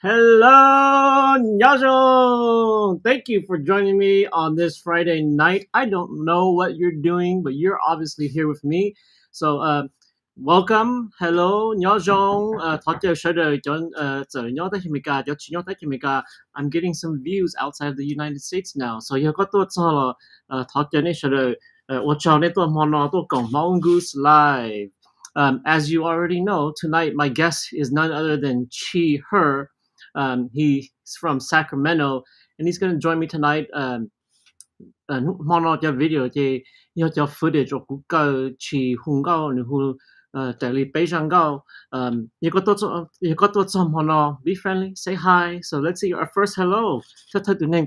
Hello, Nyajong! Thank you for joining me on this Friday night. I don't know what you're doing, but you're obviously here with me. So, welcome. Hello, Nyajong. I'm getting some views outside of the United States now. So, Mongoose Live. As you already know, tonight my guest is none other than Chee Her. He's from Sacramento, and he's going to join me tonight. Mono cho video thì yo cho footage của cơ chỉ hung gao nữa hu tại li bây giờ gao you got to some mono be friendly say hi so let's see our first hello cho thật tụi nên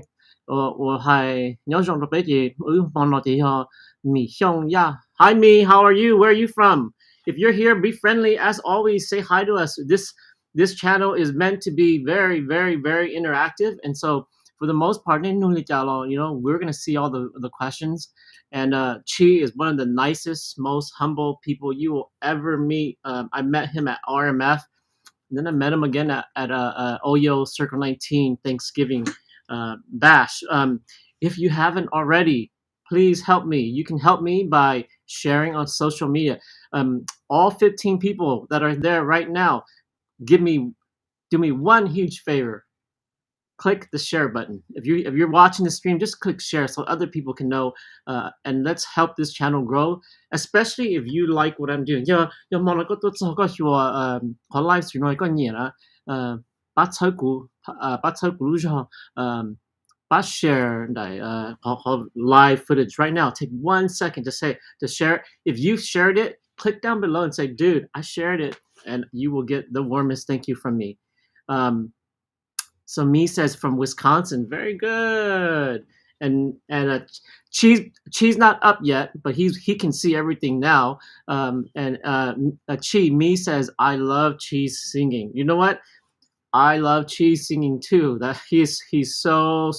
or hi nhớ rằng được bây giờ mono thì ho mi xiong ya hi me how are you where are you from if you're here be friendly as always say hi to us this channel is meant to be very very very interactive and so for the most part, we're gonna see all the questions. And Chee is one of the nicest, most humble people you will ever meet. I met him at RMF, and then I met him again at OYO Circle 19 Thanksgiving bash. If you haven't already, please help me. You can help me by sharing on social media. All 15 people that are there right now, do me one huge favor click the share button. If you're watching the stream, just click share so other people can know. And let's help this channel grow. Especially if you like what I'm doing. Yo mong có tốt cho có chùa có livestream nói có nhiều là bắt thấu cú cho bắt share này có live footage right now. Take 1 second to share. If you shared it, click down below and say, dude, I shared it, and you will get the warmest thank you from me. So me says from Wisconsin, very good. And Chee's not up yet, but he can see everything now. Chee me says I love Chee's singing. You know what? I love Chee singing too. That he's so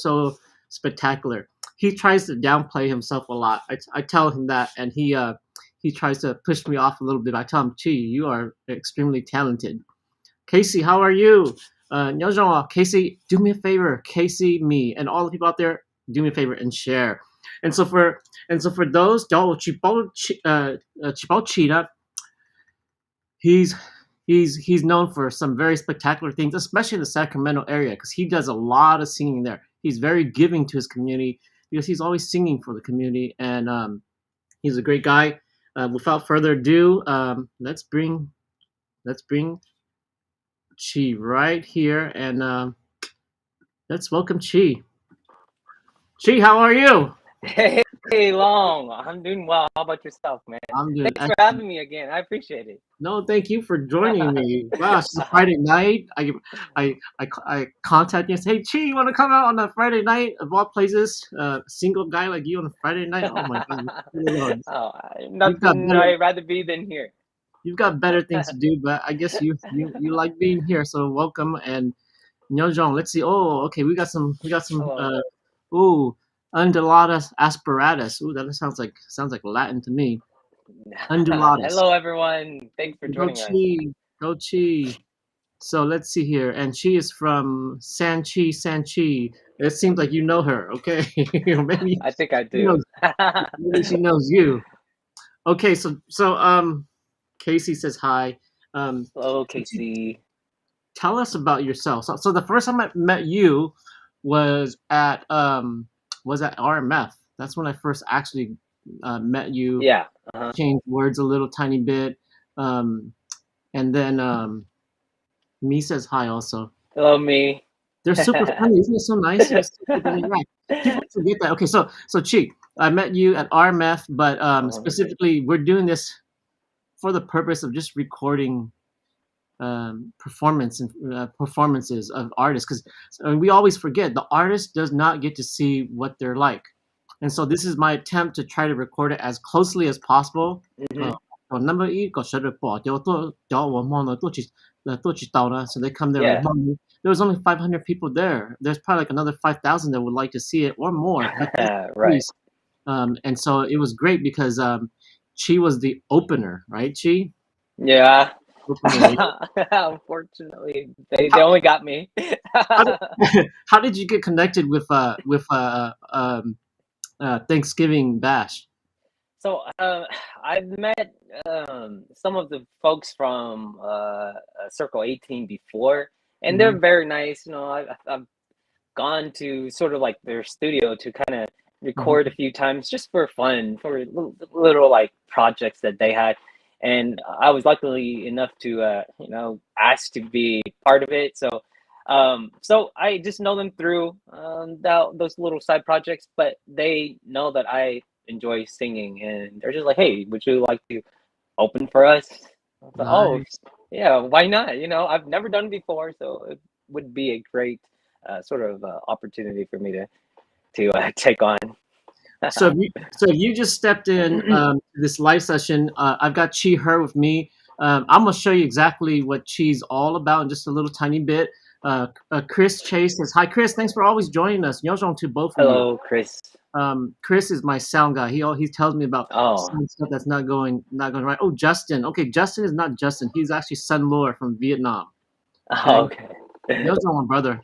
spectacular. He tries to downplay himself a lot. I tell him that, and he tries to push me off a little bit. I tell him, Chee, you are extremely talented. Casey, how are you? Casey, do me a favor. Casey, me, and all the people out there, do me a favor and share. And so for those, he's known for some very spectacular things, especially in the Sacramento area, because he does a lot of singing there. He's very giving to his community because he's always singing for the community, and he's a great guy. Without further ado, let's bring Chee right here, and let's welcome Chee. Chee, how are you? Hey, Long. I'm doing well. How about yourself, man? I'm doing Thanks for having me again. I appreciate it. No, thank you for joining me. Gosh, it's a Friday night. I contact you and say, hey, Chee, you want to come out on a Friday night of all places? Single guy like you on a Friday night? Oh my God. I'd rather be than here. You've got better things to do, but I guess you like being here, so welcome. And Nyojong, let's see. Oh, okay, we got some undulatus asperatus. Ooh, that sounds like Latin to me. Undulatus. Hello, everyone. Thanks for joining us. Go Chee. So let's see here. And she is from Sanchi. It seems like you know her, okay? Maybe I think I do. Maybe she knows you. Okay, so Casey says hi. Hello, Casey. Tell us about yourself. So the first time I met you was at RMF. That's when I first actually met you. Yeah. Changed words a little tiny bit. And then me says hi also. Hello, me. They're super funny. Isn't it so nice? People forget that. Okay, so Chee, I met you at RMF, but specifically we're doing this for the purpose of just recording performances of artists, because we always forget the artist does not get to see what they're like, and so this is my attempt to try to record it as closely as possible. Number so they come there. Yeah. There was only 500 people there. There's probably like another 5,000 that would like to see it or more. Right. And so it was great because Chee was the opener, right, Chee? Yeah. unfortunately. Unfortunately, they How, only got me. how, did, how did you get connected with Thanksgiving Bash? So I've met some of the folks from Circle 18 before, and Hmm. they're very nice. I've gone to sort of like their studio to kind of record a Hmm. few times just for fun, for little like projects that they had. And I was luckily enough to, ask to be part of it. So I just know them through those little side projects, but they know that I enjoy singing, and they're just like, "Hey, would you like to open for us?" I thought, "Oh, Nice. yeah, why not?" I've never done it before, so it would be a great sort of opportunity for me to take on. So if you just stepped in to this live session, I've got Chi Her with me. I'm gonna show you exactly what Chi's all about in just a little tiny bit. Chris Chase says hi. Chris, thanks for always joining us. Yojong to both of you. Hello, Chris. Chris is my sound guy. He tells me about Oh, some stuff that's not going right. Oh, Justin. Okay, Justin is not Justin. He's actually Sun Lore from Vietnam. Okay, okay. Yojong, my brother.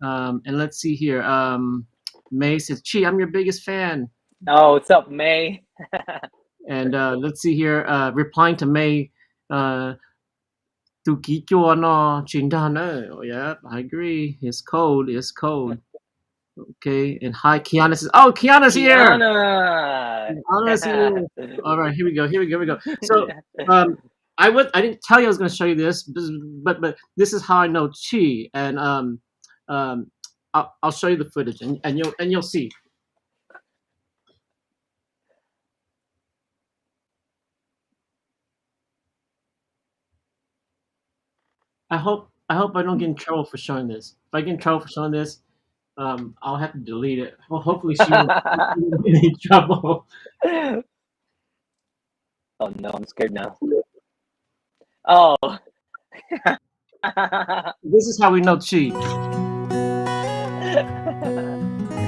And let's see here. May says, Chi, I'm your biggest fan. Oh, what's up, May? And let's see here. Replying to May, uh, "Tu kỹ chua no chín đàn ấy." Oh, yeah, I agree. It's cold. It's cold. Okay. And hi, Kiana says, "Oh, Kiana's here. Kiana. Kiana's here." All right, here we go. Here we go. Here we go. So, um, I didn't tell you I was going to show you this, but this is how I know Chi, and um, I'll show you the footage, and you'll see. I hope I don't get in trouble for showing this. If I get in trouble for showing this, I'll have to delete it. Well, hopefully she won't get in trouble. Oh no, I'm scared now. Oh. This is how we know Chi.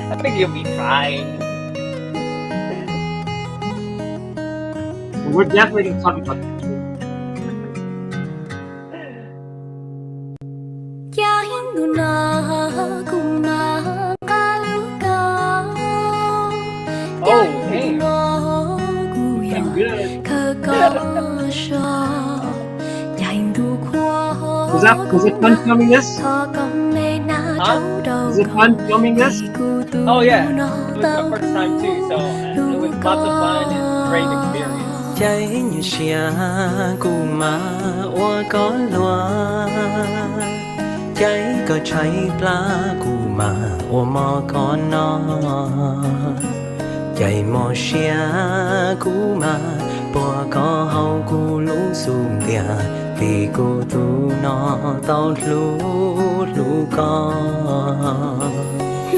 I think you'll be fine. And we're definitely gonna talk about that. Oh, damn. Pretty good. Was it fun filming this? Huh? Was it fun filming this? Oh, yeah. It was my first time too, so it was lots of fun and great experience. Cháy như xia cù mà oa có loa cháy có cháy pla cù mà oa mò có nó cháy mò xia cù mà bò có hậu cù lũ xuống địa vì cù tu nó tao lũ lũ con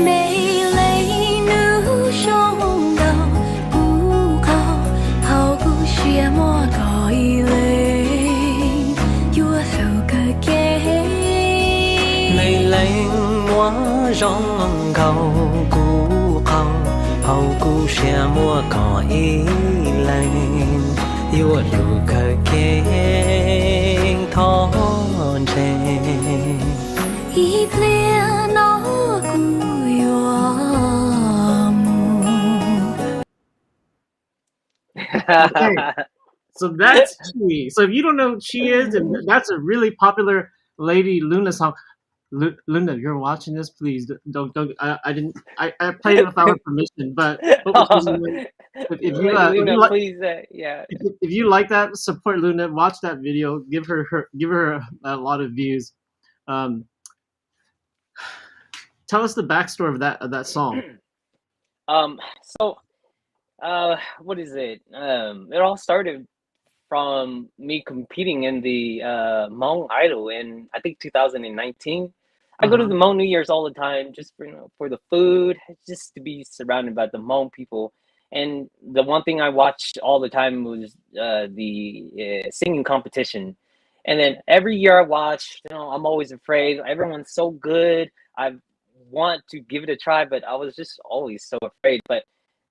mê lấy nữ sông đầu cú cầu hầu cú xia mò gọi lên vua sầu cờ kế mây lên múa rong cầu cú cầu hầu cú xia múa cỏ ý lên vua lù cờ kế thon trên ý lia nó cú Okay. So that's Chi. So if you don't know who Chi is, and that's a really popular Lady Luna song. Luna, if you're watching this, please don't. I didn't. I played it without her permission, but hopefully, if you if you Luna, like please, yeah. if you like that, support Luna. Watch that video. Give her a lot of views. Um, tell us the backstory of that song. So, what is it? It all started from me competing in the Hmong Idol in I think 2019. I Uh go to huh. the Hmong New Year's all the time, just for the food, just to be surrounded by the Hmong people. And the one thing I watched all the time was the singing competition. And then every year I watch, I'm always afraid. Everyone's so good. I want to give it a try, but I was just always so afraid. But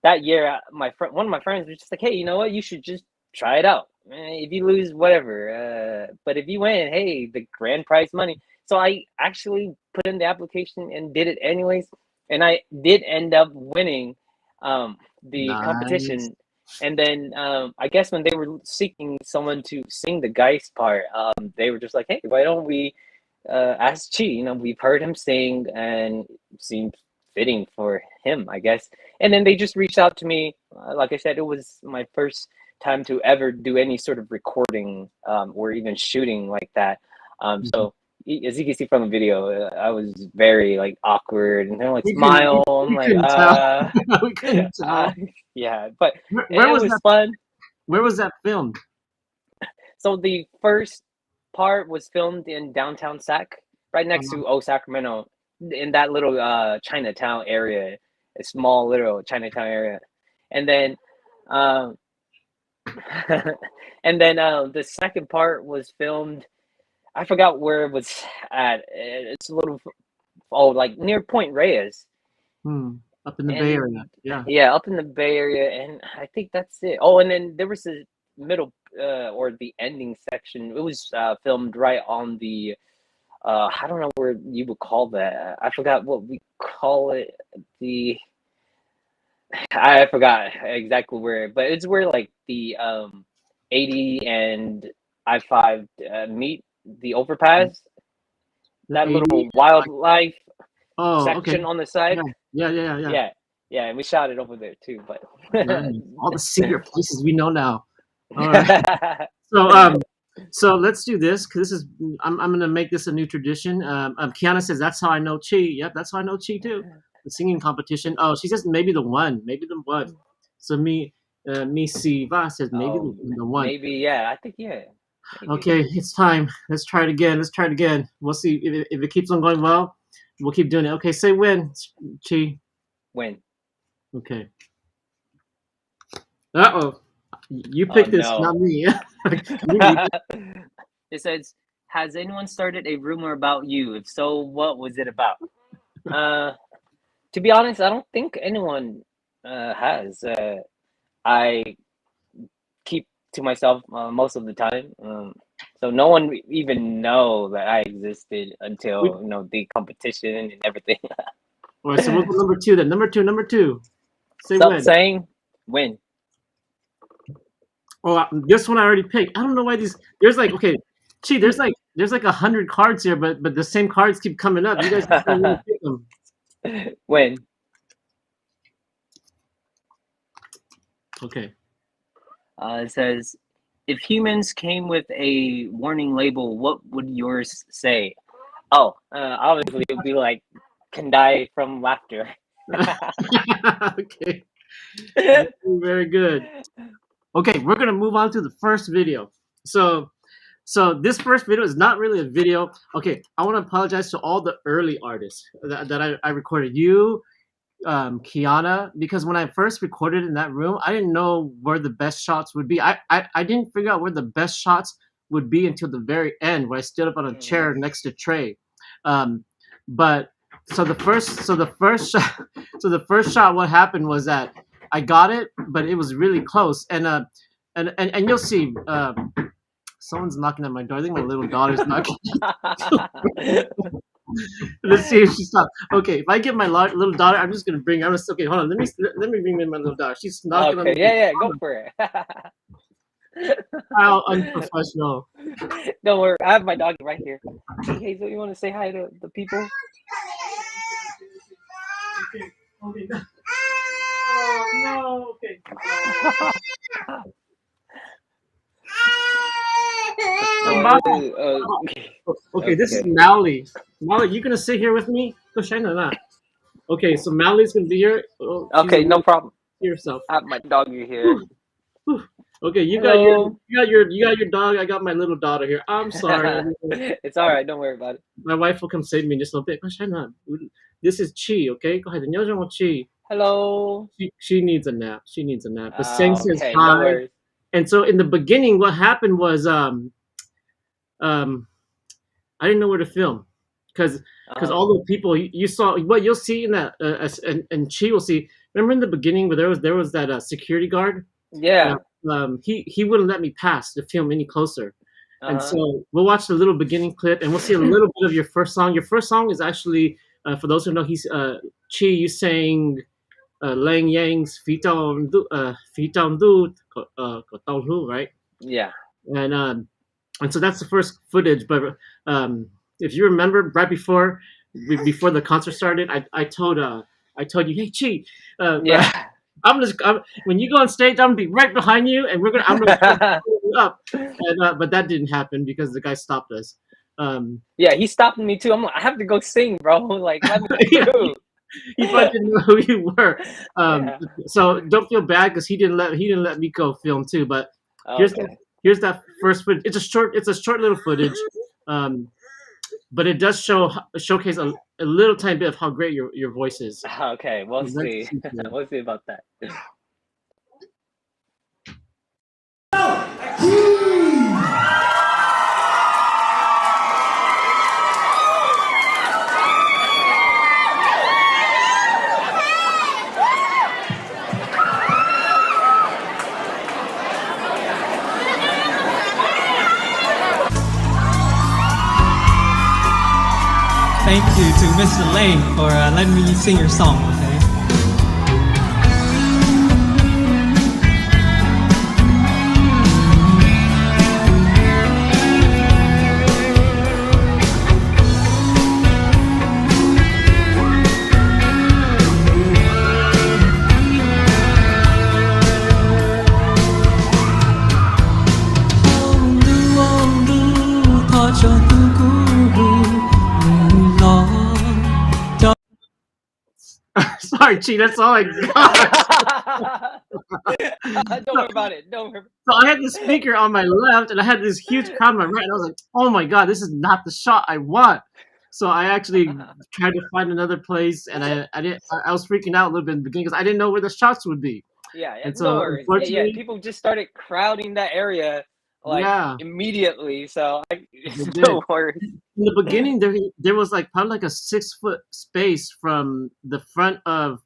that year, one of my friends was just like, "Hey, you know what? You should just try it out." if you lose, whatever. But if you win, hey, the grand prize money. So I actually put in the application and did it anyways, and I did end up winning the Nice. competition. And then I guess when they were seeking someone to sing the Geist part, they were just like, "Hey, why don't we ask Chi? You know, we've heard him sing, and it seems fitting for him, I guess." And then they just reached out to me. Like I said, it was my first time to ever do any sort of recording or even shooting like that. Mhm. So as you can see from the video, I was very like awkward, and they're like We couldn't we, smile. I'm we like, couldn't tell. We couldn't uh, tell. yeah, but Where it was was that? fun. Where was that filmed? So the first part was filmed in downtown Sac, right next Uh, to Sacramento, in that little Chinatown area, a small little Chinatown area, and then um, and then the second part was filmed. I forgot where it was at. It's a little like near Point Reyes, up in the Bay Area. and Yeah. yeah, up in the Bay Area, and I think that's it. Oh, and then there was a middle or the ending section. It was filmed right on the I don't know where you would call that. I forgot what we call it. The I forgot exactly where, but it's where like the 80 and I-5 meet the overpass. The That 80. little wildlife Oh, okay. section on the side. Yeah. Yeah. Yeah. Yeah. Yeah. Yeah, yeah, and we shot it over there too. But Nice. All the secret places we know now. All right. So so let's do this because this is I'm gonna make this a new tradition. Kiana says that's how I know Chi. Yep, that's how I know Chi too. The singing competition. Oh, she says maybe the one, maybe the one. So me Siva says maybe Oh, the one. maybe, yeah. I think, yeah, maybe. Okay, it's time. Let's try it again. Let's try it again. We'll see if it keeps on going well. We'll keep doing it. Okay, say when, Chi. When? Okay. Uh-oh. You Oh picked this, not no. me. Me. It says, "Has anyone started a rumor about you? If so, what was it about?" Uh, to be honest, I don't think anyone has. I keep to myself most of the time. So no one even know that I existed until the competition and everything. All right, so we'll go number two then. Number two. Say Stop when. saying when. Oh, this one I already picked. I don't know why these. There's like okay, gee, there's like 100 cards here, but the same cards keep coming up. You guys can't really pick them. When? Okay. It says, if humans came with a warning label, what would yours say? Oh, obviously it would be like, can die from laughter. Okay. Very good. Okay, we're gonna move on to the first video. So this first video is not really a video. Okay, I want to apologize to all the early artists that I recorded. You, Kiana, because when I first recorded in that room, I didn't know where the best shots would be. I didn't figure out where the best shots would be until the very end, where I stood up on a chair next to Trey. Um, but so the first shot, what happened was that I got it, but it was really close, and you'll see. Someone's knocking at my door. I think my little daughter's knocking. Let's see if she stops. Okay, if I get my little daughter, I'm just gonna bring her. Okay, hold on. Let me bring in my little daughter. She's knocking on Okay, the door. yeah, go for it. How unprofessional. Don't worry, I have my dog right here. Hey, Hazel, you want to say hi to the people? Okay. Okay. Oh no. Okay. Okay, this is Okay. Mally. Mally, you gonna sit here with me? Go shine or not? Okay, so Mally's gonna be here. Oh, she's Okay, no problem. herself. I have my doggy here. Okay, you got Hello. your dog. I got my little daughter here. I'm sorry. It's all right. Don't worry about it. My wife will come save me in just a little bit. Go shine on. This is Chi. Okay, go ahead. Chi. Hello. She needs a nap. She needs a nap. But Sang says Okay, no hi. worries. And so in the beginning, what happened was I didn't know where to film because all the people you saw what you'll see in that and Chi will see. Remember in the beginning where there was that security guard? Yeah. he wouldn't let me pass the film any closer. And Uh-huh. so we'll watch the little beginning clip, and we'll see a little bit of your first song. Your first song is actually, for those who know, he's Chi. You sang Lang Yang's Phi Tong Du, Ko Tao Lu, right? Yeah. And so that's the first footage. But if you remember, right before the concert started, I told you, hey Chi, Yeah. when you go on stage, I'm gonna be right behind you, and I'm gonna try to pull you up. And but that didn't happen because the guy stopped us. Um, Yeah, he stopped me too. I'm like, I have to go sing, bro. Like, let me yeah, through. he probably didn't know who you were. Yeah. So don't feel bad because he didn't let me go film too. But here's that Okay. here's that first footage. It's a short little footage, um, but it does showcase a little tiny bit of how great your voice is. Okay, we'll Let's see. see here. We'll see about that. Thank you to Mr. Lane for letting me sing your song, okay? Sorry, Chi, that's all I got. Don't worry about it. Don't worry. So I had the speaker on my left, and I had this huge crowd on my right, and I was like, "Oh my god, this is not the shot I want." So I actually tried to find another place, and I was freaking out a little bit in the beginning because I didn't know where the shots would be, Yeah, and no so worries. Yeah, unfortunately, people just started crowding that area like yeah, immediately. So they did. no worries. In the beginning, there was like probably like a 6 foot space from the front of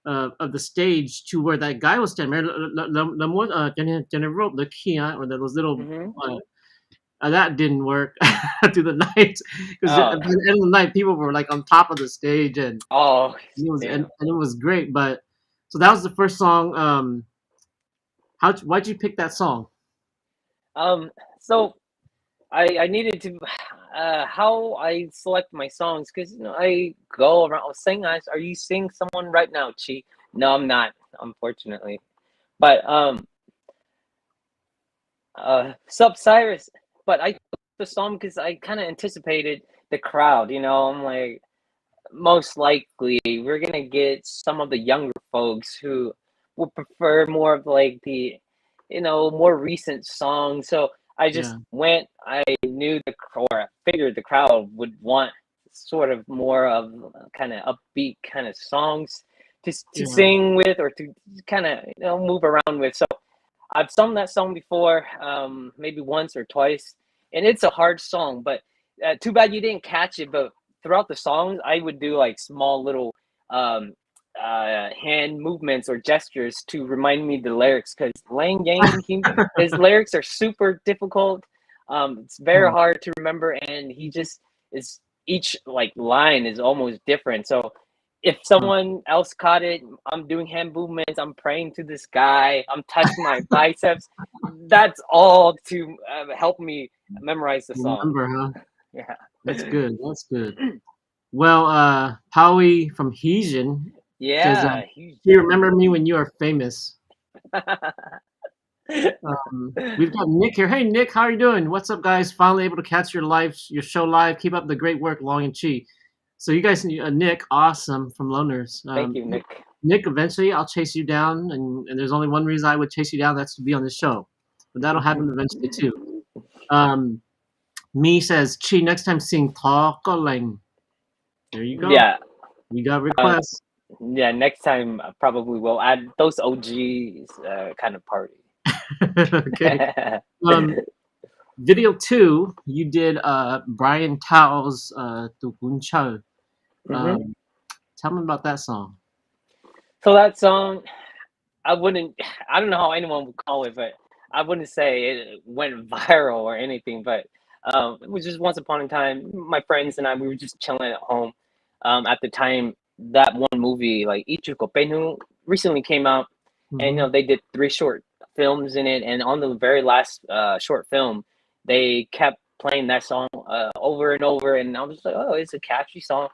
the stage to where that guy was standing. The more rope, the key or those little Hmm. that didn't work through the night because at Oh, the end of the night, people were like on top of the stage, and oh, and damn. it was great. But so that was the first song. Why'd you pick that song? So I needed to how I select my songs because I go around. I was saying, are you seeing someone right now, Chi? No, I'm not, unfortunately. But Sub Cyrus. But I took the song because I kind of anticipated the crowd. I'm like, most likely we're gonna get some of the younger folks who would prefer more of like the more recent songs. So I just Yeah, went. I knew or I figured the crowd would want sort of more of kind of upbeat kind of songs to yeah, sing with or to kind of move around with. So I've sung that song before, maybe once or twice, and it's a hard song. But too bad you didn't catch it. But throughout the songs, I would do like small little um, hand movements or gestures to remind me the lyrics. Because Lang Yang, his lyrics are super difficult. It's very hard to remember, and he just is each like line is almost different. So if someone else caught it, I'm doing hand movements, I'm praying to this guy, I'm touching my biceps. That's all to help me memorize the song. remember, huh? Yeah. That's good. That's good. Well, Howie from Heesian says, Yeah. "Do you remember me when you are famous?" We've got Nick here. Hey, Nick, how are you doing? What's up, guys? Finally able to catch your show live. Keep up the great work, Long and Chi. So you guys, Nick, awesome from Loners. Thank you, Nick. Nick, eventually I'll chase you down, and there's only one reason I would chase you down. That's to be on this show, but that'll happen eventually too. Me says, Chi, next time sing Ta Ko Leng. There you go. Yeah. You got requests. Yeah, next time probably we'll add those OGs kind of party. Okay. Video 2, you did Brian Tao's Tu Kun Chao. Mhm. Tell me about that song. So that song, I don't know how anyone would call it, but I wouldn't say it went viral or anything, but it was just once upon a time. My friends and I, we were just chilling at home. At the time, that one movie, like Ichuko Penu, recently came out, and Mm-hmm. they did three short films in it. And on the very last short film, they kept playing that song over and over, and I was like, oh, it's a catchy song.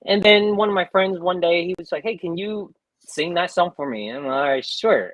And then one of my friends one day he was like, "Hey, can you sing that song for me?" And I'm like, "All right, sure.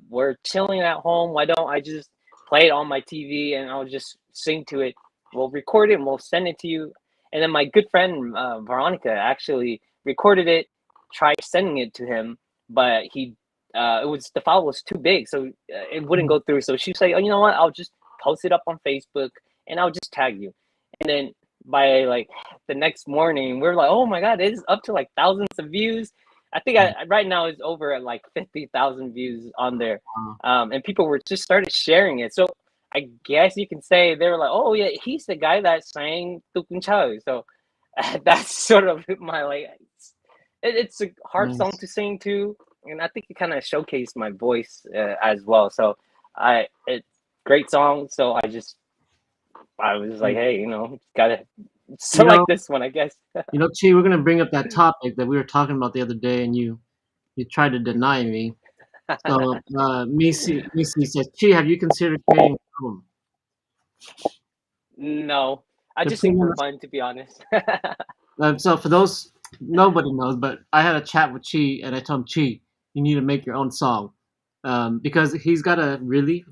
We're chilling at home. Why don't I just play it on my TV and I'll just sing to it? We'll record it and we'll send it to you." And then my good friend Veronica actually recorded it, tried sending it to him, but it was the file was too big, so it wouldn't go through. So she's like, "Oh, you know what? I'll just post it up on Facebook and I'll just tag you." And then by like the next morning, we're like, oh my god, it's up to like thousands of views. I think right now it's over at like 50,000 views on there, and people were just started sharing it. So I guess you can say they were like, oh yeah, he's the guy that sang Tukun Chao. So that's sort of my like. It's a hard song Nice. to sing too, and I think it kind of showcased my voice as well. So it's great song. So I was like, hey, gotta You know, select this one, I guess. Chi, we're gonna bring up that topic that we were talking about the other day, and you tried to deny me. So, Misi says, Chi, have you considered creating an album? No, I The just sing for premium fun, to be honest. So for those nobody knows, but I had a chat with Chi, and I told him, Chi, you need to make your own song, because she's got a really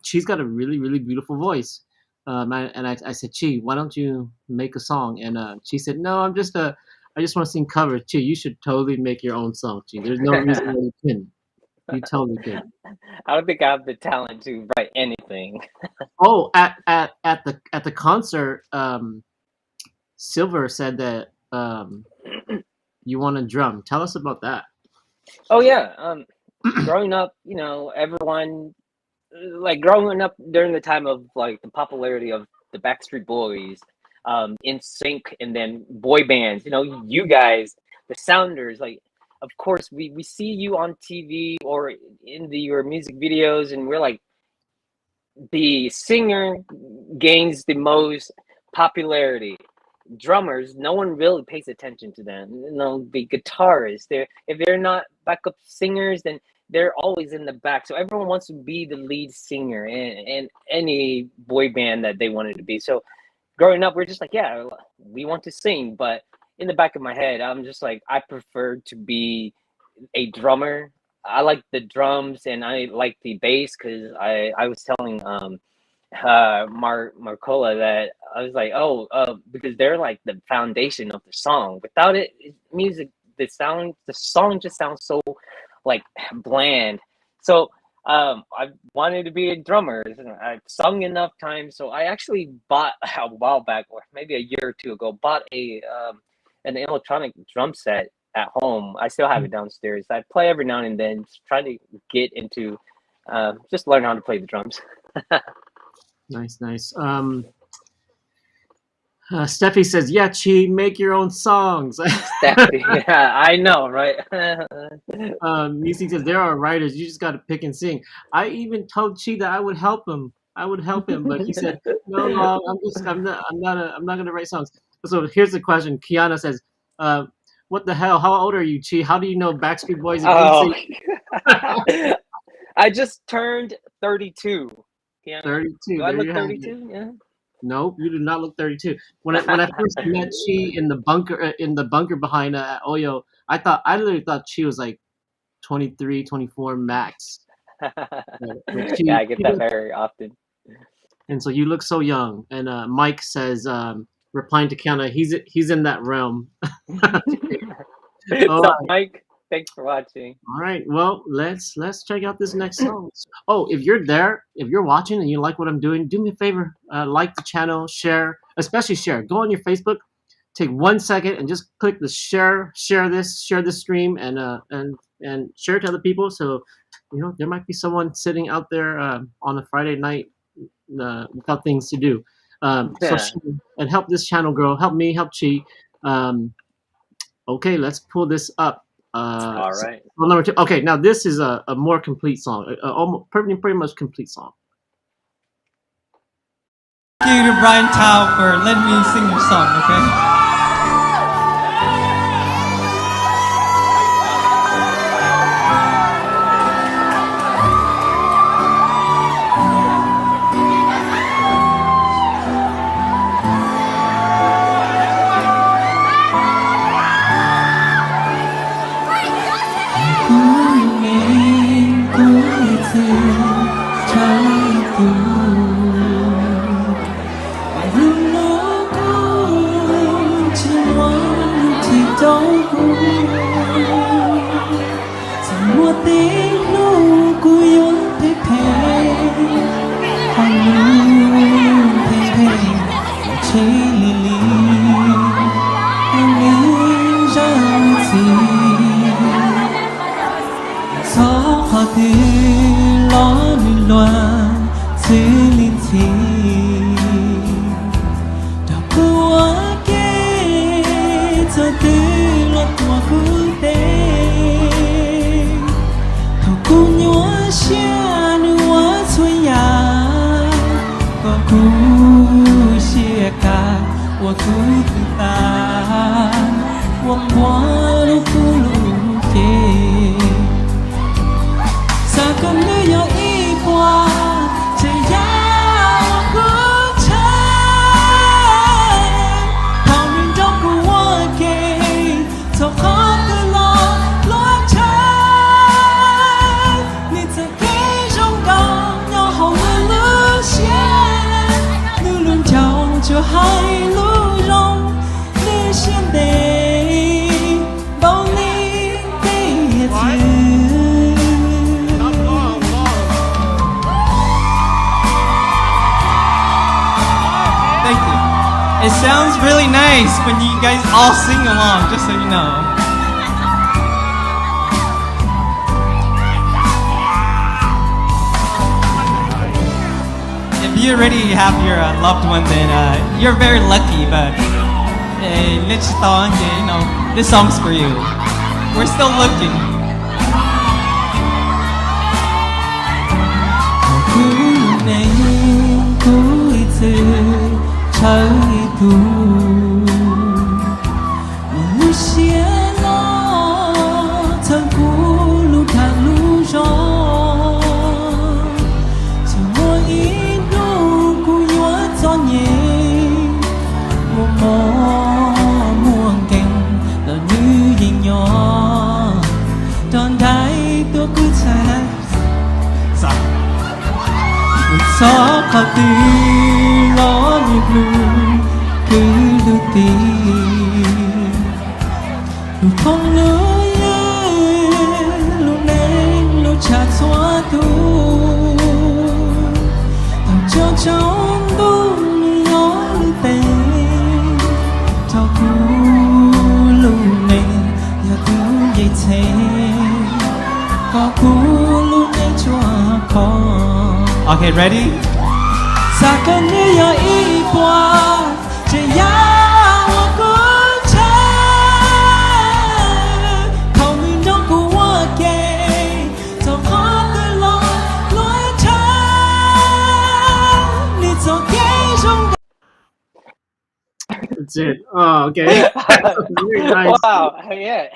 really beautiful voice. I said, Chi, why don't you make a song? And she said, No, I just want to sing covers. Chi, you should totally make your own song. Chi, there's no reason why you couldn't. You totally could. I don't think I have the talent to write anything. Oh, at the concert, Silver said that you want to drum. Tell us about that. Oh yeah, growing up, everyone like growing up during the time of like the popularity of the Backstreet Boys, In Sync, and then boy bands. You guys, the Sounders. Like, of course, we see you on TV or in your music videos, and we're like, the singer gains the most popularity. Drummers, no one really pays attention to them. The guitarists, if they're not backup singers, then they're always in the back. So everyone wants to be the lead singer in any boy band that they wanted to be. So growing up, we're just like, yeah, we want to sing, but in the back of my head, I'm just like, I prefer to be a drummer. I like the drums and I like the bass because I was telling Marcola that I was like, oh, because they're like the foundation of the song. Without it, music, the song just sounds so like bland. So I wanted to be a drummer. I've sung enough times, so I actually bought a while back, or maybe a year or two ago, bought an electronic drum set at home. I still have it downstairs. I play every now and then, just try to get into just learn how to play the drums. Nice, nice. Steffi says, "Yeah, Chi, make your own songs." Steffi, yeah, I know, right? Nisi says, "There are writers. You just got to pick and sing." I even told Chi that I would help him. I would help him, but he said, "No, I'm not gonna write songs." So here's the question. Kiana says, "What the hell? How old are you, Chi? How do you know Backstreet Boys and Oh, NSYNC?" I just turned 32. Yeah. 32. Do I There look you have it. 32? Yeah. Nope, you do not look 32. When I first met Chi in the bunker behind OYO, I literally thought Chi was like 23, 24 max. But Yeah, I get that very often. and so you look so young. And Mike says, replying to Kiana, he's in that realm. All So, right. Mike, thanks for watching. All right. Well, let's check out this next song. Oh, if you're watching and you like what I'm doing, do me a favor, like the channel, share, especially share. Go on your Facebook, take 1 second and just click the share this stream, and share it to other people. So, there might be someone sitting out there on a Friday night without things to do. So Yeah. share and help this channel grow. Help me, help Chi. Okay, let's pull this up. All right. Song number 2. Okay, now this is a more complete song, almost pretty much complete song. you to Brian Tao for letting me sing your song, okay? It sounds really nice when you guys all sing along, just so you know. If you already have your loved one, then you're very lucky, but let's just talk, you know, this song's for you. We're still looking. Gió khó từ ló nhịp lưu cứ lưu tìm lưu phong lưới lưu nên lưu chặt xóa thu tao cho cháu đúng gió lưu tên cho cú lưu nên nhà cứu dây thế có cú lưu nên cho con. Okay, ready? That's it. Oh, okay. Very nice. Wow. Yeah.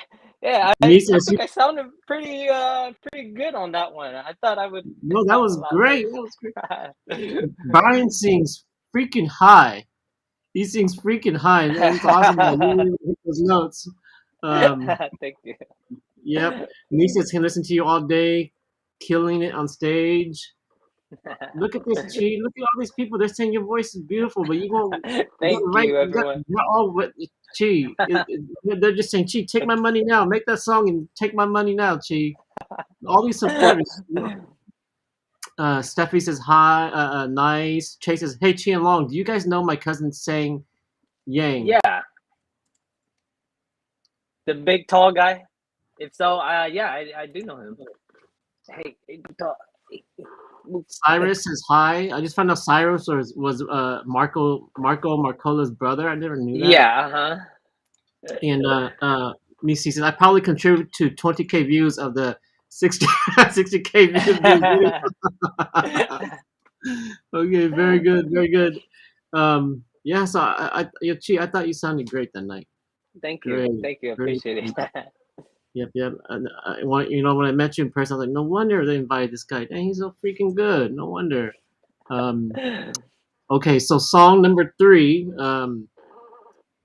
Yeah, I Nisas, think I sounded pretty good on that one. I thought I would no, that sound was a lot great. That was great. Brian sings freaking high. He sings freaking high. It's awesome. I really hit those notes. Thank you. Yep. Nisas can listen to you all day, killing it on stage. Look at this, Chee. Look at all these people. They're saying your voice is beautiful, but you won't. Thank Right? you, everyone. You're all with Chee. They're just saying, Chee, take my money now. Make that song and take my money now, Chee. All these supporters. Steffi says hi. Nice. Chase says, hey, Chee and Long. Do you guys know my cousin sang Yang? Yeah, the big tall guy. If so, yeah, I do know him. Hey, tall. Cyrus says hi. I just found out Cyrus was Marco Marcola's brother. I never knew that. Yeah, And Missy says I probably contribute to 20K views of the 60K views. Okay, very good, very good. Yeah. So Chee, I thought you sounded great that night. Thank you, Great, thank you, great. appreciate it. Yep, yep. And when I met you in person, I was like, no wonder they invited this guy. Dang, he's so freaking good. No wonder. Um, okay, so song number 3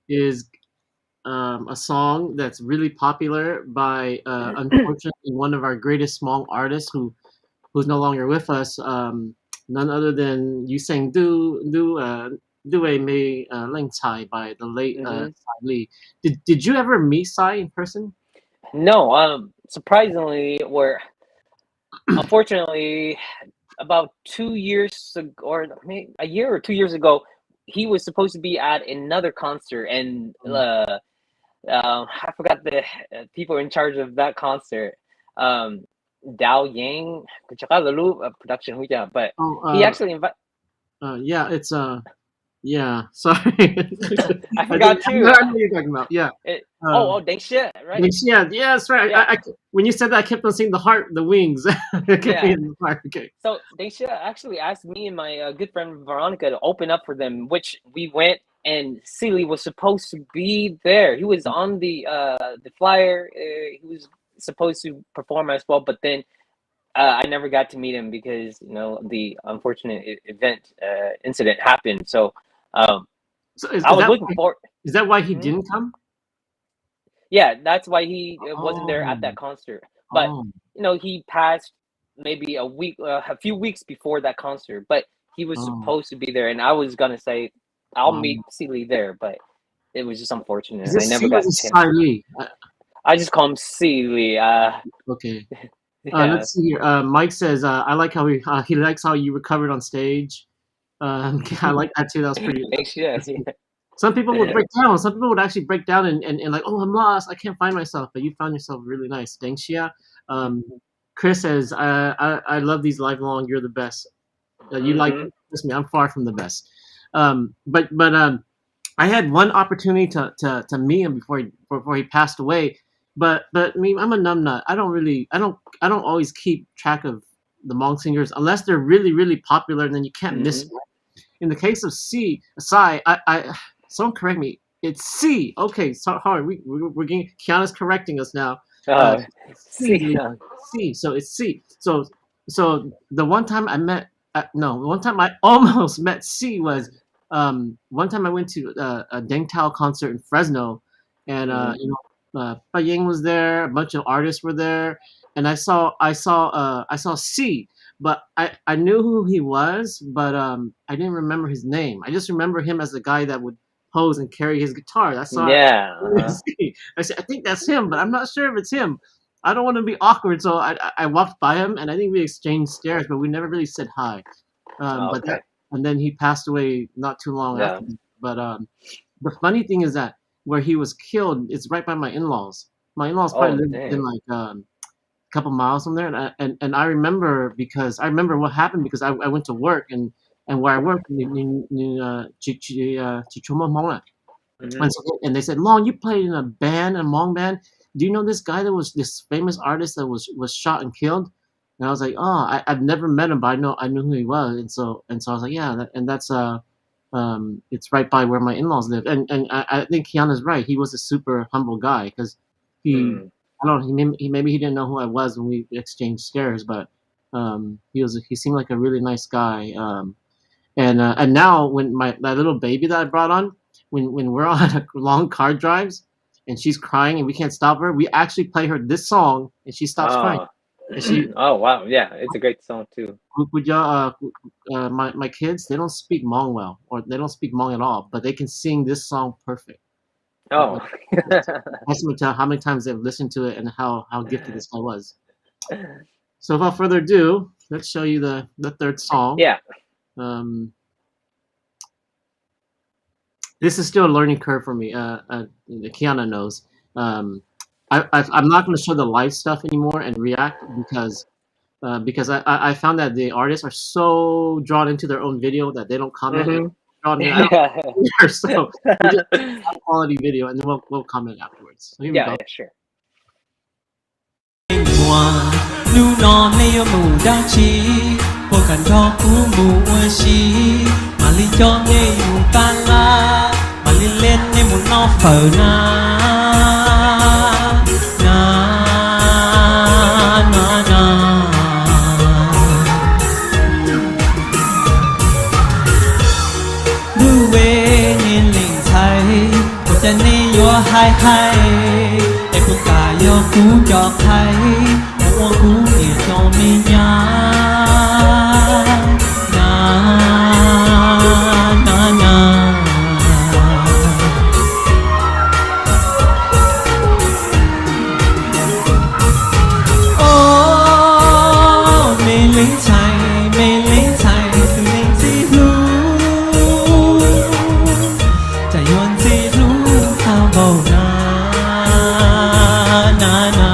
is a song that's really popular by unfortunately one of our greatest Hmong artists who's no longer with us. None other than you sang Do A Mei Leng Cai by the late Hmm. Sai Lee. Did you ever meet Sai in person? No, surprisingly, or unfortunately, about 2 years ago, or maybe a year or 2 years ago, he was supposed to be at another concert, and I forgot the people in charge of that concert. Um, Dao Yang, tsaka Lulu, production huja, but Oh, he actually invited. yeah, it's yeah. Sorry, I I think forgot I too. know what you're talking about. Yeah. Oh, Deng Xie, right? Yeah, yeah, that's right. Yeah, When you said that, I kept on seeing the heart, the wings. I kept yeah. thinking the heart. Okay. So Deng Xie actually asked me and my good friend Veronica to open up for them, which we went, and Sealy was supposed to be there. He was on the flyer. He was supposed to perform as well, but then I never got to meet him because the unfortunate event incident happened. So So I was looking for. is that why he Hmm? didn't come? Yeah, that's why he wasn't there at Oh, that concert. But oh, he passed maybe a few weeks before that concert. But he was oh, supposed to be there, and I was gonna say I'll meet oh. Sealy there, but it was just Is unfortunate. I this never C or is got this him. Sai Lee? I just call him Sealy. Okay. Yeah. Let's see here. Mike says, I like how he likes how you recovered on stage. I like that too. That was pretty. Thanks. Yeah. That's good. Some people would break down. Some people would actually break down and like, oh, I'm lost. I can't find myself. But you found yourself really nice. Thanks, Xia. Um, Chris says, I love these lifelong. You're the best. You like Hmm. trust me. I'm far from the best. But I had one opportunity to meet him before he passed away. But I mean, I'm a numbnut. I don't always keep track of the Hmong singers unless they're really really popular, and then you can't miss Hmm. it. In the case of Psy, someone correct me. It's C. Okay, sorry. We're getting Kiana's correcting us now. Uh, Oh, see. C. C. So it's C. So the one time I met no, the one time I almost met C was one time I went to a Deng Tao concert in Fresno, and Hmm. Bai Ying was there. A bunch of artists were there, and I saw C, but I knew who he was, but I didn't remember his name. I just remember him as the guy that would pose and carry his guitar. That's all Yeah. I said, I think that's him, but I'm not sure if it's him. I don't want to be awkward, so I walked by him, and I think we exchanged stares, but we never really said hi. Oh, But that, okay. and then he passed away not too long Yeah. after. But the funny thing is that where he was killed, it's right by my in-laws. My in-laws Oh, probably live within dang. like couple miles from there, and I remember because I remember what happened because I went to work and where I worked Chichuma Hmong, Hmm. and they said, Long, you played in a band, a Hmong band. Do you know this guy that was this famous artist that was shot and killed? And I was like, oh, I've never met him, but I knew who he was, and so I was like, yeah, that's it's right by where my in-laws live, and I think Kiana's right. He was a super humble guy because he Mm. I don't know. Maybe he didn't know who I was when we exchanged stares, but he seemed like a really nice guy. And now when that little baby that I brought on, when we're on long car drives, and she's crying and we can't stop her, we actually play her this song and she stops crying. Oh. And she Oh, wow. Yeah, it's a great song too. would y'all my kids, they don't speak Hmong well, or they don't speak Hmong at all, but they can sing this song perfect. Oh. That's to tell how many times they've listened to it and how gifted this guy was. So without further ado, let's show you the third song. Yeah. Um, this is still a learning curve for me. Kiana knows. I'm not going to show the live stuff anymore and react because I found that the artists are so drawn into their own video that they don't comment. And Hmm. drawn in, I don't Yeah. care. So we just high quality video and then we'll comment afterwards. So here we Yeah, go. yeah, sure. 我努诺没有木大气，我 bukan dokumu ushi Mali jonge yukala Mali lene munofer na Na na na Duwe nhìn linh thay Của chân ni yo hai hai Để phụ cả yo cú cho thay Mua cú để cho mi nhá Na na na Oh mê lính thay Từ lính di lưu Chả yuan di lưu thao bầu na na na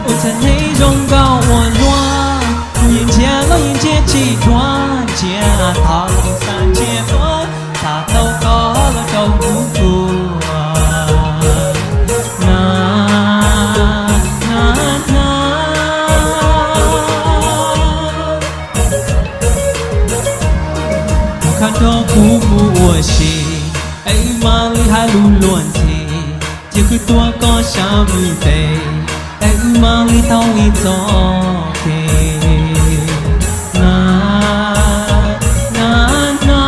Ôi chẳng thấy rong gao hoàn loa Nhìn chia lo nhìn chia chỉ đoán Chia thao lòng san chia đoán Thả tâu có lo trâu cú cua Na na na Khăn đó cú mùa xì ấy mà lý hai lưu luận thì chỉ cứ tua có sao mi tê ấy mà lý tao ý gió kê na na na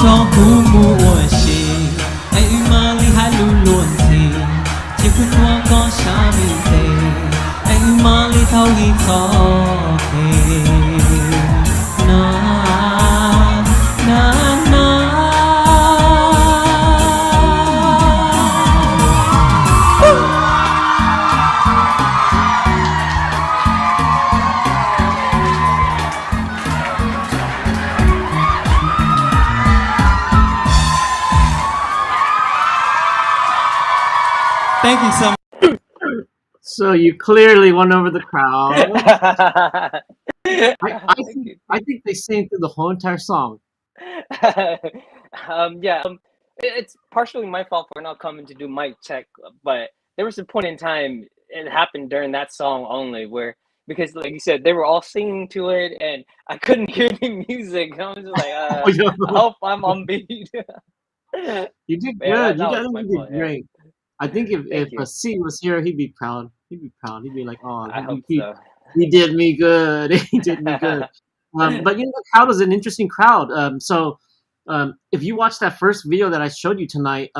cho cú mùa xì ấy mà lý hai lưu luận thì chỉ cứ tua có sao mi tê ấy mà lý thâu ghi khó kê na na na Thank you so much. So you clearly won over the crowd. Thank you. I think they sang through the whole entire song. Yeah, it's partially my fault for not coming to do mic check, but there was a point in time it happened during that song only where because like you said they were all singing to it and I couldn't hear the music. I was just like, I hope I'm on beat. You did But yeah, good. You that was definitely my did fault. Yeah. great. I think Thank if you. C was here, he'd be proud. He'd be proud. He'd be like, "Oh, I hope he, so. he did me good. He did me good." But you know, the crowd was an interesting crowd. If you watch that first video that I showed you tonight,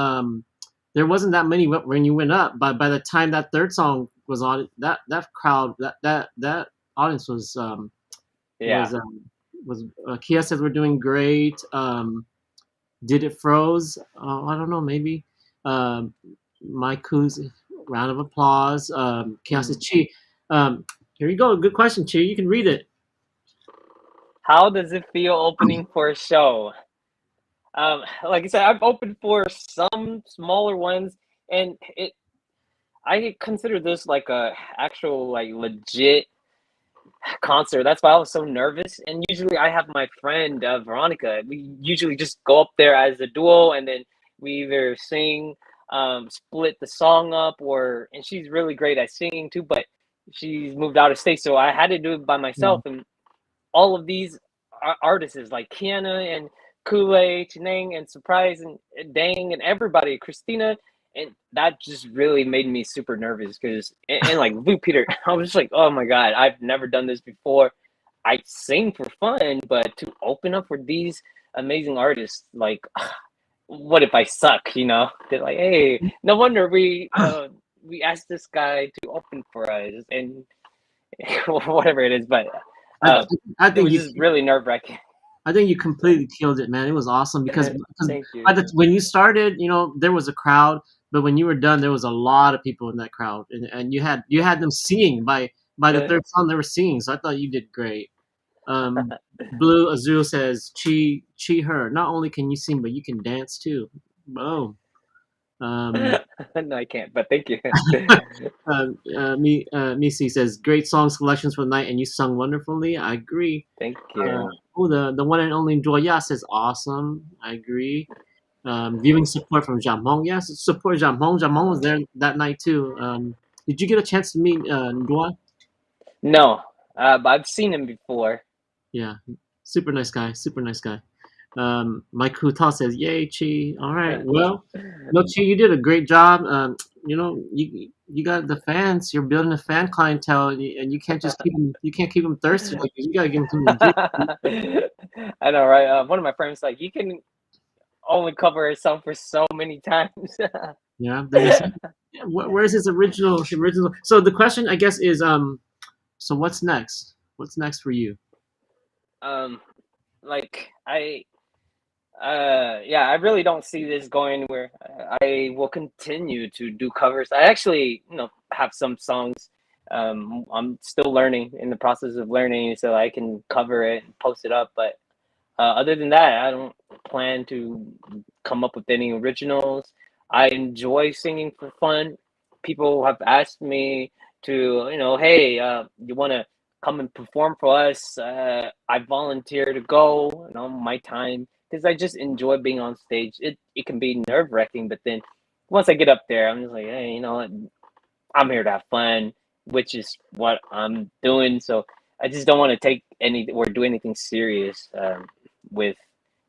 there wasn't that many when you went up. But by the time that third song was on, that crowd, that audience was Yeah. was Kia says we're doing great. Did it froze? I don't know, maybe. Mike Coos, round of applause. Kia says Chee. Here you go. Good question, Chee. You can read it. How does it feel opening for a show? Like I said, I've opened for some smaller ones, and I consider this like a actual like legit concert. That's why I was so nervous. And usually I have my friend Veronica. We usually just go up there as a duo, and then we either sing, split the song up, or and she's really great at singing too. But she's moved out of state, so I had to do it by Yeah. myself. And all of these artists like Kiana and Kool-Aid, Cheneng and Surprise and Dang and everybody, Christina, and that just really made me super nervous because and like Blue Peter, I was just like, oh my god, I've never done this before. I sing for fun, but to open up for these amazing artists, like, what if I suck? You know, they're like, hey, no wonder we asked this guy to open for us and whatever it is, but I, uh, I it think was you just really nerve wracking. I think you completely killed it, man. It was awesome because Thank you. when you started, there was a crowd, but when you were done, there was a lot of people in that crowd, and you had them singing by the third song they were singing. So I thought you did great. Blue Azul says, Chee her. Not only can you sing, but you can dance too. Boom. Um, No, I can't, but thank you. Missy says, great song selections for the night, and you sung wonderfully. I agree. Thank you. The one and only Joya says, awesome. I agree. Viewing support from Jamong. Yes, support Jamong. Jamong was there that night too. Did you get a chance to meet Joya? No, but I've seen him before. Yeah, super nice guy. Super nice guy. Mike Huta says, "Yay, Chi!" All right. Well, no, Chi, you did a great job. You got the fans. You're building a fan clientele, and you can't just keep them thirsty. Like you gotta give them something to drink. I know, right? One of my friends like, you can only cover a song for so many times. Yeah. Yeah, where's his original? So the question, I guess, is so what's next? What's next for you? Like yeah, I really don't see this going anywhere. I will continue to do covers. I actually, have some songs. I'm still learning, in the process of learning, so I can cover it and post it up. But other than that, I don't plan to come up with any originals. I enjoy singing for fun. People have asked me to, hey, you want to come and perform for us? I volunteer to go, my time, because I just enjoy being on stage. It can be nerve wracking, but then once I get up there, I'm just like, hey, you know what? I'm here to have fun, which is what I'm doing. So I just don't want to take any or do anything serious with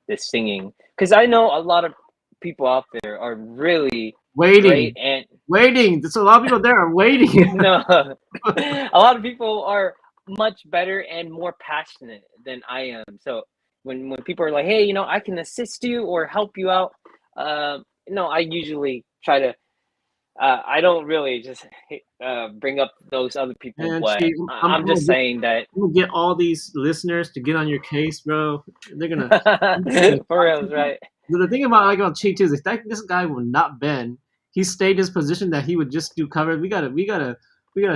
this singing, because I know a lot of people out there are really Waiting, great and waiting. There's a lot of people there are waiting. no, a lot of people are much better and more passionate than I am. So when people are like, hey, I can assist you or help you out, I usually try to. I don't really just bring up those other people, And but she, I'm just saying that I'm gonna get all these listeners to get on your case, bro. They're gonna. for real, right? The thing about Chi too is that this guy will not bend. He stayed in his position that he would just do covers. We gotta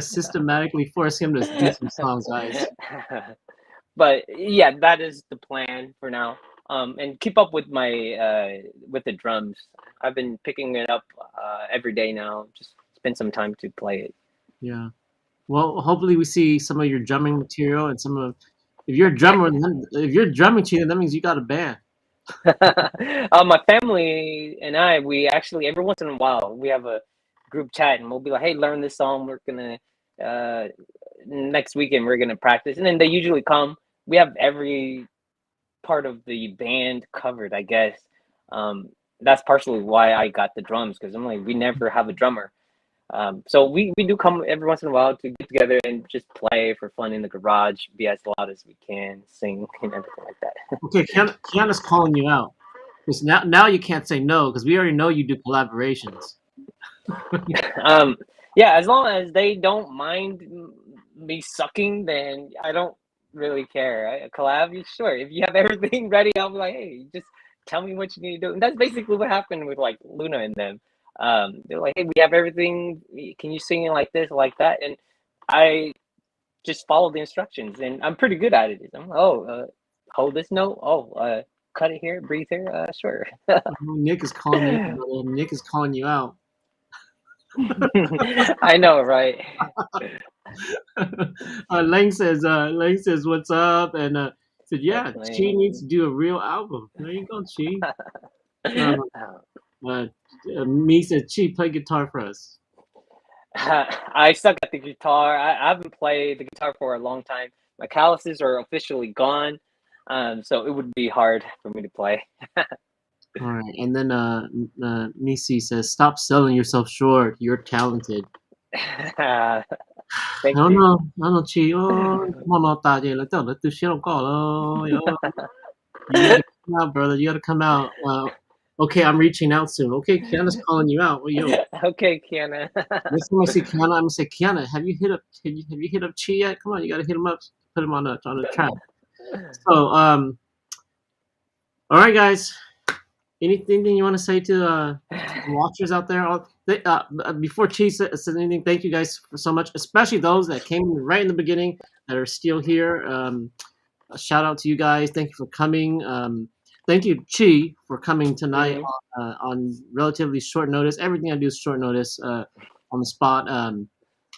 systematically force him to do some songs, guys. But yeah, that is the plan for now. And keep up with my with the drums. I've been picking it up every day now. Just spend some time to play it. Yeah. Well, hopefully we see some of your drumming material and some of. If you're a drummer, if you're drumming, Chi, then that means you got a band. My family and we actually every once in a while we have a group chat and we'll be like, hey, learn this song. We're gonna next weekend we're gonna practice, and then they usually come. We have every part of the band covered, I guess. That's partially why I got the drums, because I'm like, we never have a drummer. So we do come every once in a while to get together and just play for fun in the garage, be as loud as we can, sing and everything like that. Okay, Kiana's calling you out. Because now you can't say no because we already know you do collaborations. Yeah, as long as they don't mind me sucking, then I don't really care. Collab, sure. If you have everything ready, I'll be like, hey, just tell me what you need to do. And that's basically what happened with like Luna and them. They're like, hey, we have everything. Can you sing it like this, like that? And I just follow the instructions, and I'm pretty good at it. I'm like, hold this note. Cut it here, breathe here. Sure. Nick is calling you. Brother. Nick is calling you out. I know, right? Lang says, "What's up?" And said, "Yeah, Definitely. Chee needs to do a real album." There you go, Chee. Um, uh, Me said, "Chee, play guitar for us." I suck at the guitar. I haven't played the guitar for a long time. My calluses are officially gone, so it would be hard for me to play. All right, and then Nisi says, "Stop selling yourself short. You're talented." Thank No, you. no, no, no, Chi. Oh, come on, Taji. Let's go. Let's do shit on call. Oh, yo, you gotta come out, brother. You gotta come out. Okay, I'm reaching out soon. Okay, Kiana's calling you out. Well, yo, Okay, Kiana. next time I see Kiana, I'm gonna say, Kiana, have you hit up Chi yet? Come on, you gotta hit him up. Put him on the track. So, all right, guys. Anything you want to say to the watchers out there? Before Chi says anything, thank you guys so much, especially those that came right in the beginning that are still here. A shout out to you guys. Thank you for coming. Thank you, Chi, for coming tonight Mhm. on relatively short notice. Everything I do is short notice on the spot.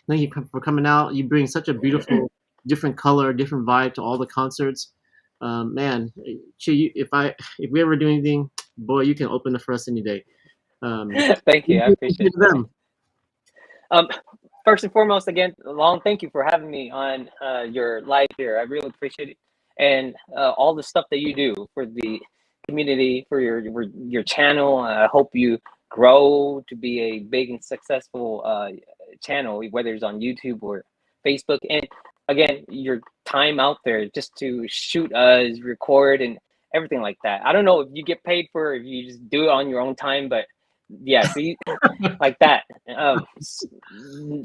Thank you for coming out. You bring such a beautiful, different color, different vibe to all the concerts. Man, Chi, if we ever do anything, boy, you can open it for us any day. Thank you. I Thank you appreciate to it. them. Um, First and foremost, again, Long, thank you for having me on your live here. I really appreciate it, and all the stuff that you do for the community, for your channel. I hope you grow to be a big and successful channel, whether it's on YouTube or Facebook. And again, your time out there just to shoot us, record, and everything like that. I don't know if you get paid for it, if you just do it on your own time, but yeah, see, like that.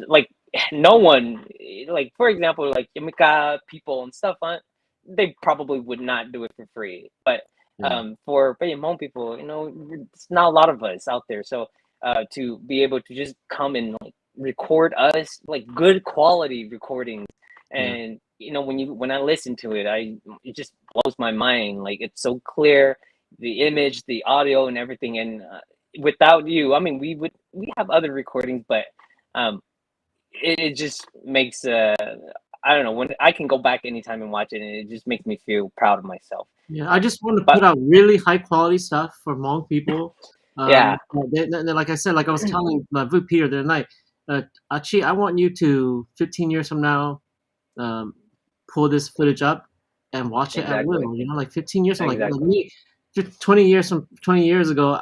Like no one, like for example, like Yamika people and stuff on, they probably would not do it for free. But Yeah, for Bayamon people, it's not a lot of us out there. So to be able to just come and like record us, like good quality recordings, yeah, and when I listen to it, it just blows my mind. Like it's so clear, the image, the audio, and everything, and without you, I mean, we have other recordings, but um, it just makes I don't know, when I can go back anytime and watch it, and it just makes me feel proud of myself. yeah. I just want to But put out really high quality stuff for Hmong people. yeah, Like I said, like I was telling Vu Peter the other night, Achi, I want you to 15 years from now um, pull this footage up and watch it at exactly, will. Like 15 years from like exactly. me, 20 years ago,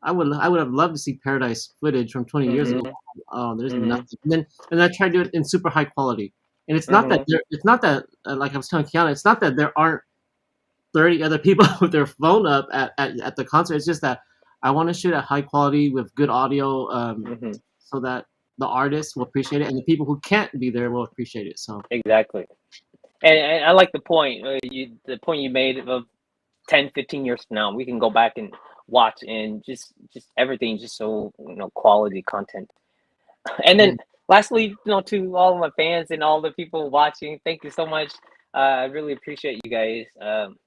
I would have loved to see Paradise footage from 20 years ago. Mm-hmm, Oh, there's mm-hmm, nothing. And I tried to do it in super high quality. And mm-hmm. it's not that like I was telling Kiana, it's not that there aren't 30 other people with their phone up at the concert. It's just that I want to shoot at high quality with good audio, Mm-hmm. so that the artists will appreciate it and the people who can't be there will appreciate it. So Exactly. And I like the point, the point you made of 10, 15 years from now, we can go back and watch, and just everything, just so quality content. And then yeah, lastly, to all of my fans and all the people watching, thank you so much. I really appreciate you guys.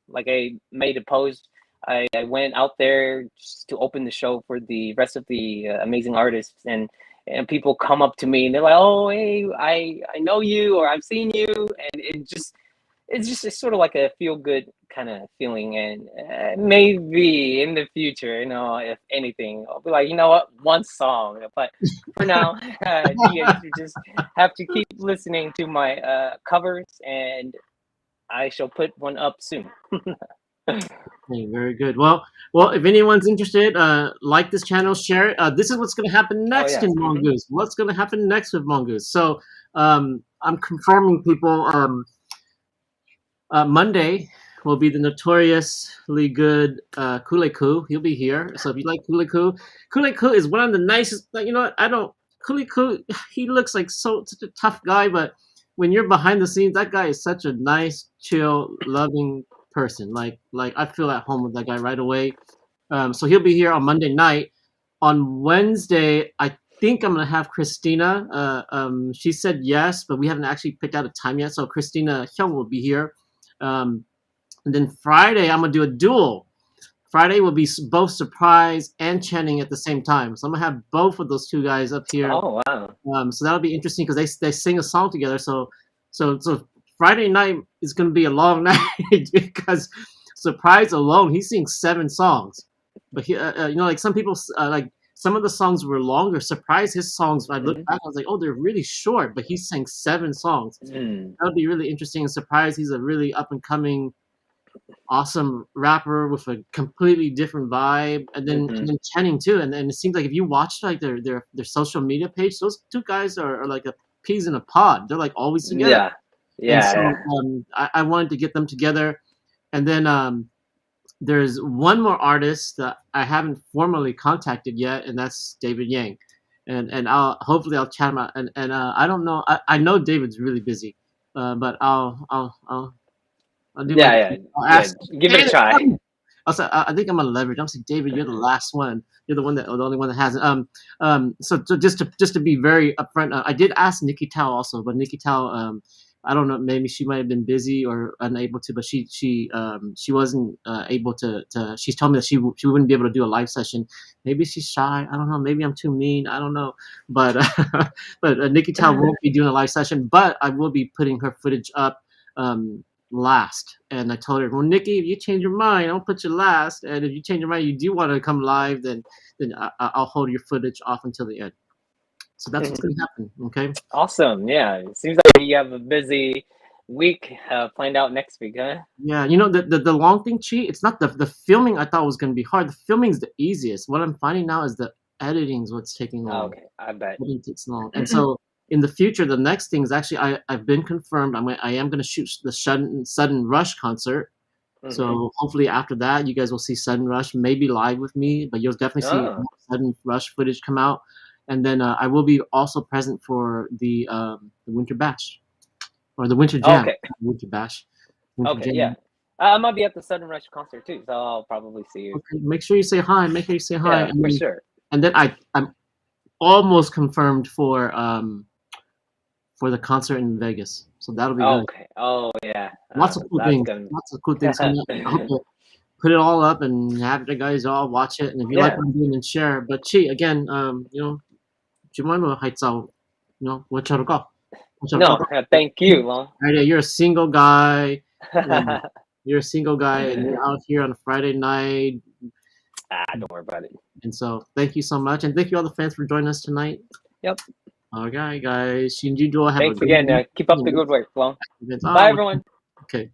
Like I made a post, I went out there just to open the show for the rest of the amazing artists, and people come up to me and they're like, "Oh, hey, I know you, or I've seen you," and it's sort of like a feel good kind of feeling. And maybe in the future, if anything, I'll be like, you know what, one song. But for now, you just have to keep listening to my covers, and I shall put one up soon. okay, very good. Well, if anyone's interested, like this channel, share it. This is what's going to happen Oh next in yes. Mongoose. What's going to happen next with Mongoose? So, I'm confirming people. Monday will be the notoriously good Kuleku. He'll be here. So if you like Kuleku is one of the nicest. You know what? I don't Kuleku. He looks like such a tough guy, but when you're behind the scenes, that guy is such a nice, chill, loving person. Like I feel at home with that guy right away. So he'll be here on Monday night. On Wednesday, I think I'm gonna have Christina. She said yes, but we haven't actually picked out a time yet. So Christina Hyung will be here. Um, and then Friday, I'm gonna do a duel. Friday will be both Surprise and Channing at the same time. So I'm gonna have both of those two guys up here. Oh wow. So that'll be interesting because they sing a song together. So So Friday night is gonna be a long night because Surprise alone he sings 7 songs, but like some people like some of the songs were longer. Surprise his songs. I looked Mhm. back, I was like, oh, they're really short, but he sang 7 songs. Mm. That would be really interesting. And Surprise, he's a really up and coming awesome rapper with a completely different vibe, and Mhm. then Channing too. And it seems like if you watch like their social media page, those 2 guys are like a peas in a pod. They're like always together. Yeah. And Yeah. so Yeah. I wanted to get them together. And then there's one more artist that I haven't formally contacted yet, and that's David Yang. And I'll chat him out. And I don't know. I know David's really busy, but I'll do my Yeah. best. Yeah. I'll Yeah. ask Give it a David. try. I'll say, I think I'm gonna leverage. I'm saying, David, you're the last one. You're the one that, or the only one that hasn't. So just to be very upfront, I did ask Nikki Tao also, but Nikki Tao, I don't know, maybe she might have been busy or unable to, but she wasn't able to. She's told me that she wouldn't be able to do a live session. Maybe she's shy. I don't know. Maybe I'm too mean. I don't know. But Nikki Tao won't be doing a live session, but I will be putting her footage up. Last, and I told her, well, Nikki, if you change your mind, I'll put you last, and if you change your mind, you do want to come live, then I'll hold your footage off until the end. So that's what's Mhm. going to happen. Okay. Awesome. Yeah. It seems like you have a busy week planned out next week, huh? Yeah, the long thing, Chi. It's not the filming. I thought was going to be hard. The filming's the easiest. What I'm finding now is the editing's what's taking Oh, long. okay. I bet. Editing takes long, and so in the future, the next thing is actually I've been confirmed. I am going to shoot the sudden rush concert. Mhm. So hopefully after that, you guys will see Sudden Rush, maybe live with me, but you'll definitely see Oh. more Sudden Rush footage come out. And then I will be also present for the Winter Bash or the Winter Jam. Okay. Winter Bash, Winter Okay. Yeah. Jam. I might be at the Sudden Rush concert too, so I'll probably see you. Okay, make sure you say hi. Make sure you say hi. Yeah, for sure. And then I'm almost confirmed for the concert in Vegas. So that'll be good. Okay. Oh yeah. Lots of cool That's things. gonna. Lots of cool things coming up. I hope to put it all up and have the guys all watch it. And if you like Yeah. what I'm doing, then share. But Chi, again, do you mind what go? No. Thank you, Long. Right, yeah, you're a single guy. And you're a single guy, and you're out here on a Friday night. Don't worry about it. And so, thank you so much, and thank you all the fans for joining us tonight. Yep. All right, guys. Shinji, do have a Thanks good again. Keep up the week. good work, Long. Events. Bye, everyone. Okay.